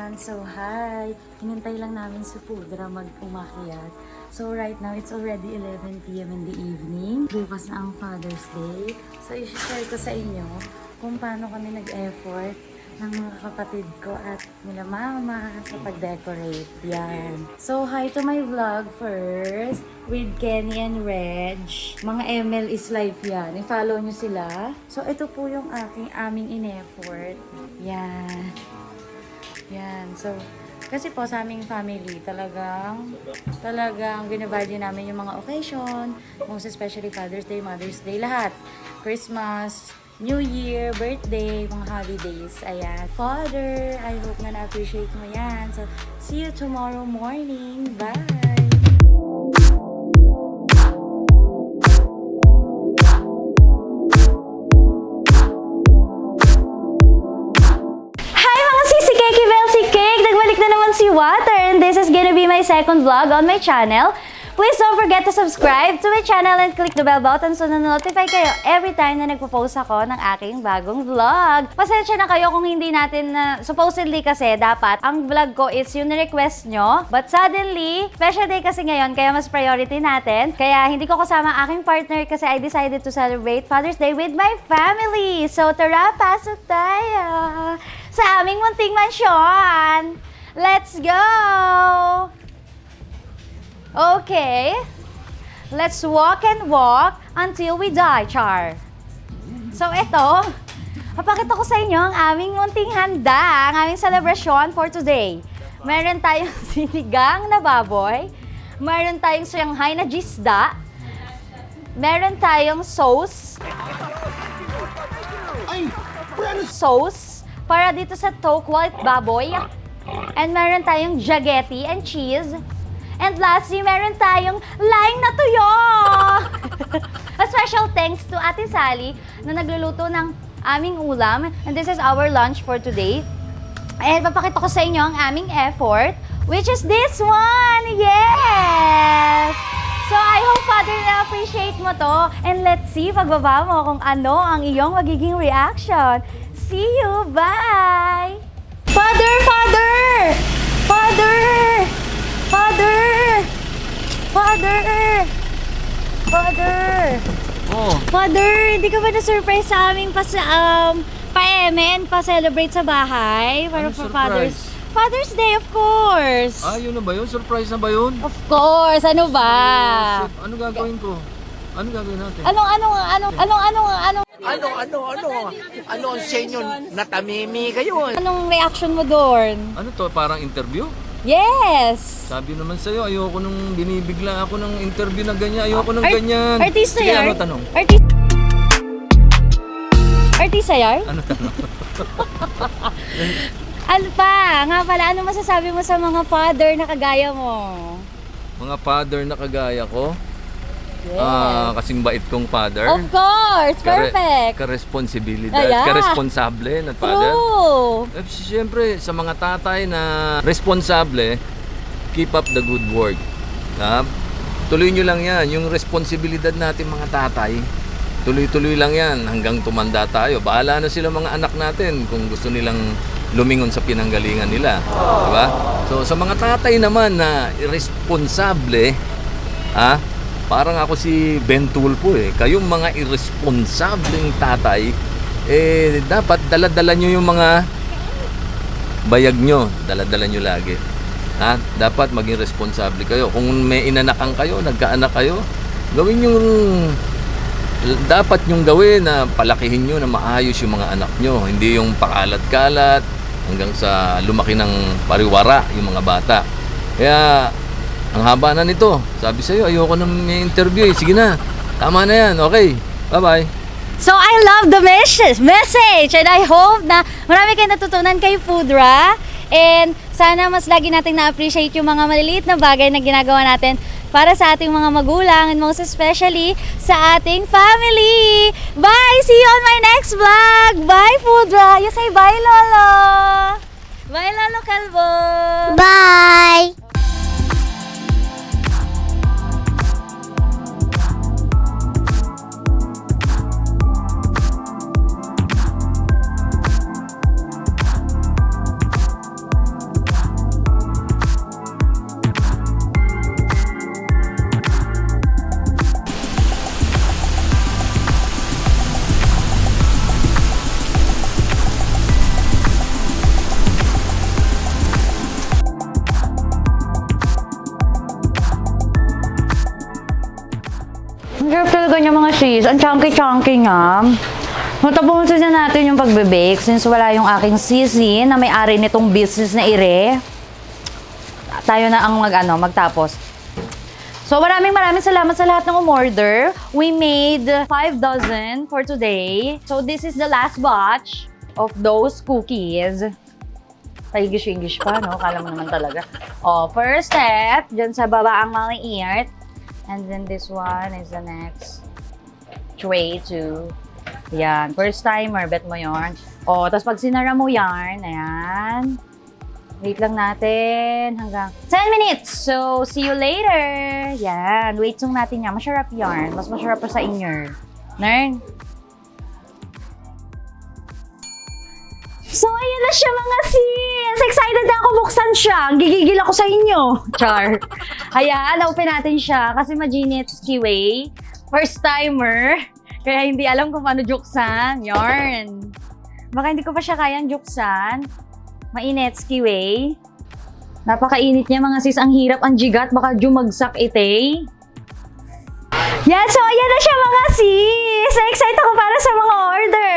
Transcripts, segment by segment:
everyone! So hi! Hinintay lang namin si Pudra mag-umakyat. So right now, it's already 11 p.m. in the evening. Bukas na ang Father's Day. So i-share ko sa inyo kung paano kami nag-effort ng mga kapatid ko at nila mama sa pag-decorate. Yan. So hi to my vlog first with Kenny and Reg. Mga ML is life yan. I-follow nyo sila. So ito po yung aming in-effort. Yan. Yan. So, kasi po sa aming family, talagang binavalue namin yung mga occasion, most especially Father's Day, Mother's Day, lahat. Christmas, New Year, birthday, mga holidays. Ayan. Father, I hope na na-appreciate mo yan. So, see you tomorrow morning. Bye! Si Water, and this is gonna be my second vlog on my channel. Please don't forget to subscribe to my channel and click the bell button so na-notify kayo every time na nagpo-post ako ng aking bagong vlog. Pasensya na kayo kung hindi natin supposedly kasi dapat ang vlog ko is yung request nyo. But suddenly, special day kasi ngayon kaya mas priority natin. Kaya hindi ko kasama ang aking partner kasi I decided to celebrate Father's Day with my family. So tara, pasok tayo sa aming munting mansyon. Let's go! Okay. Let's walk and walk until we die, Char. So, ito. Papakita ko sa inyo ang aming munting handa, ang aming celebration for today. Meron tayong sinigang na baboy. Meron tayong Shanghai na gisda. Meron tayong sauce. Sauce para dito sa toke white baboy. And meron tayong spaghetti and cheese. And lastly, meron tayong laing na tuyo! A special thanks to Ate Sally na nagluluto ng aming ulam. And this is our lunch for today. And papakita ko sa inyo ang aming effort, which is this one! Yes! So I hope, Father, na-appreciate mo to. And let's see, pagbaba mo kung ano ang iyong magiging reaction. See you! Bye! Father! Father! Father! Father! Father! Father! Oh. Father, hindi ka ba na-surprise sa aming pa-emen, pa-celebrate sa bahay? Para Ano Father's Day, of course! Ah, yun na ba yun? Surprise na ba yun? Of course! Ano ba? Ano gagawin ko? Ano gagawin natin? Ano ang sa inyo? Natamimi kayo. Anong reaction mo doon? Ano to? Parang interview? Yes! Sabi naman sa'yo, ayoko nung binibigla ako ng interview na ganyan. Ayoko nung ganyan. Artista Sige, yan? ano tanong? Artista yan? Ano tanong? Ano pa? Nga pala, ano masasabi mo sa mga father na kagaya mo? Mga father na kagaya ko? Yes. Kasing bait kong father. Of course! Perfect! Ka-responsibilidad. Yeah. Ka-responsable na father. True! Siyempre, sa mga tatay na responsable, keep up the good work. Tuloy nyo lang yan. Yung responsibilidad natin mga tatay, tuloy-tuloy lang yan hanggang tumanda tayo. Bahala na sila mga anak natin kung gusto nilang lumingon sa pinanggalingan nila. Diba? So, sa mga tatay naman na irresponsable, parang ako si Ben Tulfo eh. Kayong mga irresponsableng tatay, dapat dala-dala nyo yung mga bayag nyo. Dala-dala nyo lagi. Dapat maging responsable kayo. Kung may inanakan kayo, nagkaanak kayo, gawin yung dapat nyong gawin na palakihin nyo na maayos yung mga anak nyo. Hindi yung pakalat-kalat hanggang sa lumaki ng pariwara yung mga bata. Kaya ang haba na nito. Sabi sa'yo, ayoko na may interview eh. Sige na. Tama na yan. Okay. Bye-bye. So, I love the message and I hope na marami kayong natutunan kay Pudra. And sana mas lagi nating na-appreciate yung mga maliliit na bagay na ginagawa natin para sa ating mga magulang and most especially sa ating family. Bye! See you on my next vlog! Bye, Pudra! You say bye, Lolo! Bye, Lolo Calvo! Bye! sis, ang chunky-chunky nga. Matapusin na natin yung pagbe-bake since wala yung aking sisi na may-ari nitong business na ire. Tayo na ang magtapos. So, maraming salamat sa lahat ng umorder. We made 5 dozen for today. So, this is the last batch of those cookies. English pa, no? Kala mo naman talaga. Oh, first step, dyan sa baba ang maliit. And then this one is the next tray too. Yan, first timer, bet mo yon. O, tapos pag sinara mo yan, ayan. Wait lang natin hanggang 10 minutes. So, see you later. Yan, wait lang natin yan. Masarap yarn. Mas masarap pa sa inyo. Nern? So, ayun na siya mga sis! Excited na ako buksan siya. Gigigil ako sa inyo. Char. Ayan, open natin siya kasi Majinet's Kiway. First timer. Kaya hindi alam kung paano juksan. Yarn. Baka hindi ko pa siya kayang juksan. Mainetski way. Napakainit niya mga sis. Ang hirap, ang jigat. Baka jumagsak ite. Yan, so ayan na siya mga sis. Na-excite ako para sa mga order.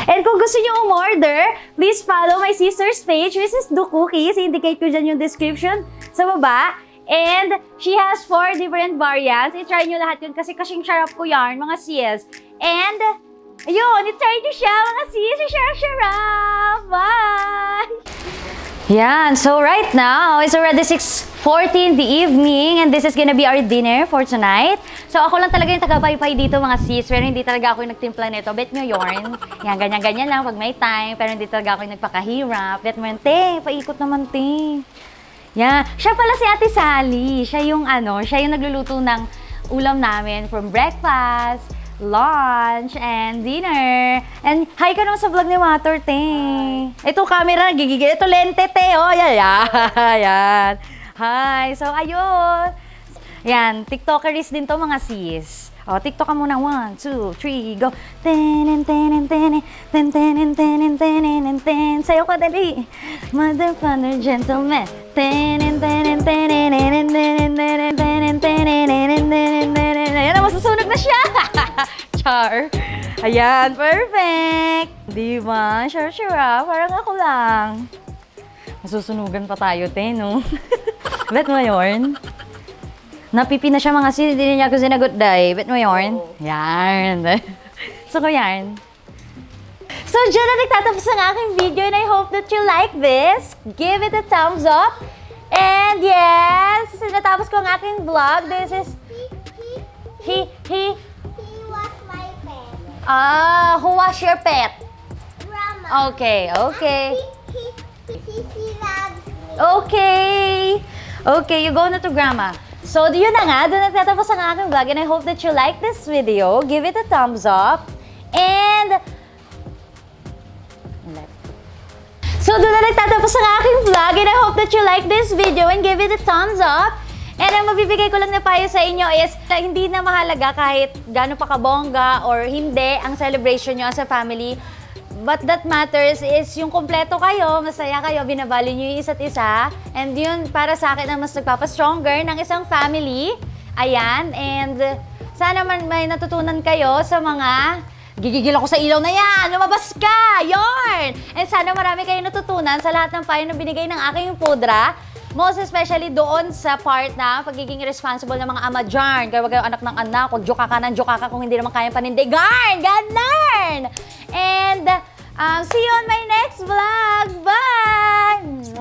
And kung gusto niyo umorder, please follow my sister's page, which is Do Cookies. Indicate ko dyan yung description sa baba. And she has 4 different variants. I-try nyo lahat yun kasi kasing sarap ko yarn, mga sis. And, ayun, i-try nyo siya, mga sis. Sarap! Bye! Yan, so right now, it's already 6:40 in the evening and this is gonna be our dinner for tonight. So ako lang talaga yung taga-paypay dito, mga sis, pero hindi talaga ako yung nagtimpla nito. Bet nyo yarn. Yan, ganyan-ganyan lang pag may time, pero hindi talaga ako yung nagpakahirap. Bet mo yun, te, paikot naman, te. Yan. Siya pala si Ate Sally. Siya yung nagluluto ng ulam namin from breakfast, lunch, and dinner. And hi ka naman sa vlog ni Mator, te. Ito camera, gigigil. Ito lente, te. Oh, yan. Hi. So, ayun. Yan. TikTokeries din to, mga sis. O, TikTok ka muna. 1, 2, 3, go. Tenen, tenen, tenen, ten, tenen, tenen, tenen, ten. Sayo ka, dali. Mother, father, gentleman. Tenen, tenen, tenen, tenen, tenen, tenen, tenen, tenen, tenen, tenen. Ayan, masusunog na siya. Char. Ayan, perfect. Di ba? Sure, parang ako lang. Masusunugan pa tayo, te, no? Bet mo yun? Napipi na siya mga sis, hindi niya ako sinagot, day. Bet mo yarn? Yarn. So ko yarn. So, dyan na nagtatapos ang aking video and I hope that you like this. Give it a thumbs up. And yes, natapos ko ang aking vlog. This is... He was my pet. Who was your pet? Grandma. Okay. He loves me. Okay, you go na to grandma. So, yun na nga, doon nagtatapos ang aking vlog and I hope that you like this video. Give it a thumbs up. And... So, doon na nagtatapos ang aking vlog and I hope that you like this video and give it a thumbs up. And ang mabibigay ko lang na payo sa inyo is hindi na mahalaga kahit gaano pa kabongga or hindi ang celebration nyo as a family. But that matters is yung kumpleto kayo, masaya kayo, binabali nyo yung isa't isa. And yun, para sa akin, ang mas nagpapa-stronger ng isang family. Ayan, and sana man may natutunan kayo sa mga... Gigigil ako sa ilaw na yan! Lumabas ka! Yarn! And sana marami kayong natutunan sa lahat ng payo na binigay ng aking pudra. Most especially doon sa part na pagiging responsible ng mga ama dyan. Kaya wag kayo anak ng anak, kung joka ka ng joka ka kung hindi naman kayang panindigan. Ganon! And see you on my next vlog. Bye!